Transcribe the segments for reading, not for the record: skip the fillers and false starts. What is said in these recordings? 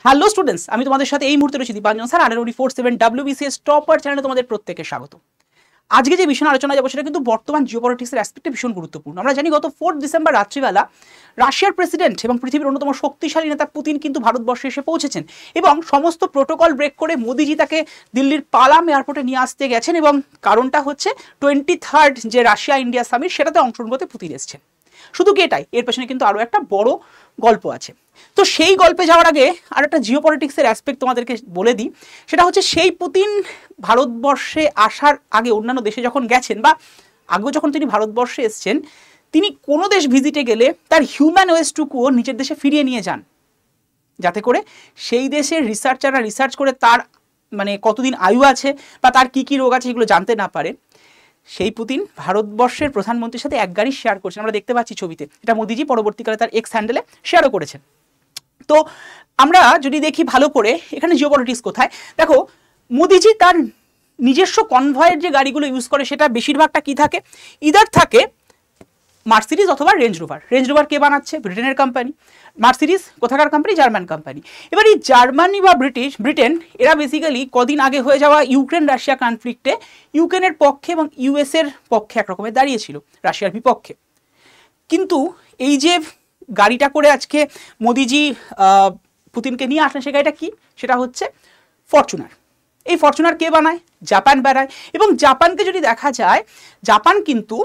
Hello students, আমি তোমাদের সাথে এই মুহূর্তে রয়েছি Dipanjan sir. RROD47 WBCS topper চ্যানেলে তোমাদের প্রত্যেককে স্বাগত। আজকে যে বিষয় আলোচনা যাবো সেটা কিন্তু বর্তমান জিওপলিটিক্সের অ্যাসপেক্টে ভীষণ গুরুত্বপূর্ণ। আমরা জানি গত 4 ডিসেম্বর রাত্রিবেলা রাশিয়ার প্রেসিডেন্ট এবং পৃথিবীর অন্যতম শক্তিশালী নেতা পুতিন কিন্তু ভারতবর্ষে এসে পৌঁছেছেন এবং সমস্ত প্রোটোকল ব্রেক করে মোদিজি তাকে দিল্লির পালাম এয়ারপোর্টে নিয়ে আসতে গেছেন এবং কারণটা হচ্ছে 23rd যে রাশিয়া ইন্ডিয়া সামিট সেটাতে অংশগ্রহণ করতে পুতিন এসেছেন। শুধু কি এটাই? এর পেছনে কিন্তু আরও একটা বড় গল্প আছে। তো সেই গল্পে যাওয়ার আগে আর একটা জিওপলিটিক্সের অ্যাসপেক্ট তোমাদেরকে বলে দিই, সেটা হচ্ছে সেই পুতিন ভারতবর্ষে আসার আগে অন্যান্য দেশে যখন গেছেন বা আগেও যখন তিনি ভারতবর্ষে এসছেন, তিনি কোনো দেশ ভিজিটে গেলে তার হিউম্যান ওয়েস্টটুকুও নিজের দেশে ফিরিয়ে নিয়ে যান, যাতে করে সেই দেশের রিসার্চাররা রিসার্চ করে তার মানে কতদিন আয়ু আছে বা তার কী কী রোগ আছে এগুলো জানতে না পারে। সেই পুতিন ভারতবর্ষের প্রধানমন্ত্রীর সাথে এক গাড়ি শেয়ার করছেন, আমরা দেখতে পাচ্ছি ছবিতে। এটা মোদিজি পরবর্তীকালে তার এক্স হ্যান্ডেলে শেয়ারও করেছেন। তো আমরা যদি দেখি ভালো করে এখানে জিওপলিটিক্স কোথায়, দেখো মোদিজি তার নিজস্ব কনভয়ের যে গাড়িগুলো ইউজ করে সেটা বেশিরভাগটা কি থাকে, ইদার থাকে মার্সিডিজ অথবা রেঞ্জ রোভার। রেঞ্জ রোভার কে বানাচ্ছে? ব্রিটেনের কোম্পানি। মার্সিডিজ কোথাকার কোম্পানি? German company. এবার এই জার্মানি বা ব্রিটেন এরা বেসিক্যালি কদিন আগে হয়ে যাওয়া ইউক্রেন রাশিয়া কনফ্লিক্টে ইউক্রেনের পক্ষে এবং ইউএসের পক্ষে একরকমের দাঁড়িয়েছিল, রাশিয়ার বিপক্ষে। কিন্তু এই যে গাড়িটা করে আজকে মোদিজি পুতিনকে নিয়ে আসলেন, সে গাড়িটা কি? সেটা হচ্ছে ফরচুনার। এই ফরচুনার কে বানায়? জাপান বানায়। এবং জাপানকে যদি দেখা যায়, জাপান কিন্তু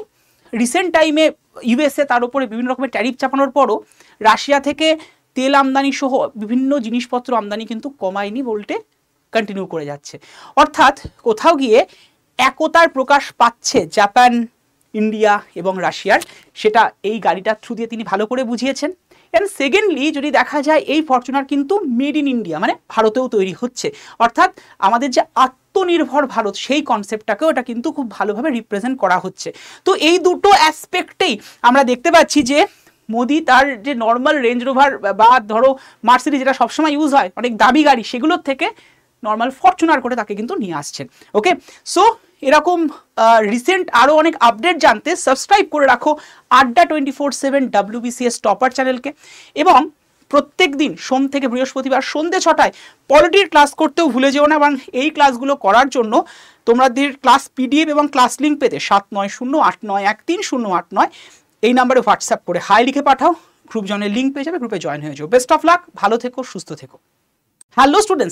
রিসেন্ট টাইমে ইউএসএ তার উপরে বিভিন্ন রকমের ট্যারিফ চাপানোর পরও রাশিয়া থেকে তেল আমদানি সহ বিভিন্ন জিনিসপত্র আমদানি কিন্তু কমায়নি, বলতে কন্টিনিউ করে যাচ্ছে। অর্থাৎ কোথাও গিয়ে একতার প্রকাশ পাচ্ছে জাপান, ইন্ডিয়া এবং রাশিয়ার, সেটা এই গাড়িটার থ্রু দিয়ে তিনি ভালো করে বুঝিয়েছেন। অ্যান্ড সেকেন্ডলি যদি দেখা যায়, এই ফরচুনার কিন্তু মেড ইন ইন্ডিয়া, মানে ভারতেও তৈরি হচ্ছে। অর্থাৎ আমাদের যে আত্মনির্ভর ভারত সেই কনসেপ্টটাকেও এটা কিন্তু খুব ভালোভাবে রিপ্রেজেন্ট করা হচ্ছে। তো এই দুটো অ্যাসপেক্টেই আমরা দেখতে পাচ্ছি যে মোদি তার যে নর্মাল রেঞ্জ রোভার বা ধরো মার্সিডিজ যেটা সবসময় ইউজ হয় অনেক দামি গাড়ি, সেগুলোর থেকে নর্মাল ফরচুনার করে তাকে কিন্তু নিয়ে আসছেন। ওকে, সো এরকম রিসেন্ট আরও অনেক আপডেট জানতে সাবস্ক্রাইব করে রাখো আড্ডা 24/7 WBCS টপার চ্যানেলকে। এবং প্রত্যেক দিন সোম থেকে বৃহস্পতিবার সন্ধ্যে 6টায় পলিটির ক্লাস করতেও ভুলে যেও না। এবং এই ক্লাসগুলো করার জন্য তোমাদের ক্লাস পিডিএফ এবং ক্লাস লিঙ্ক পেতে 7908913089 এই নাম্বারে হোয়াটসঅ্যাপ করে হাই লিখে পাঠাও। গ্রুপ জয়েনের লিঙ্ক পেয়ে যাবে, গ্রুপে জয়েন হয়ে যাও। বেস্ট অফ লাক, ভালো থেকো, সুস্থ থেকো। Hello students,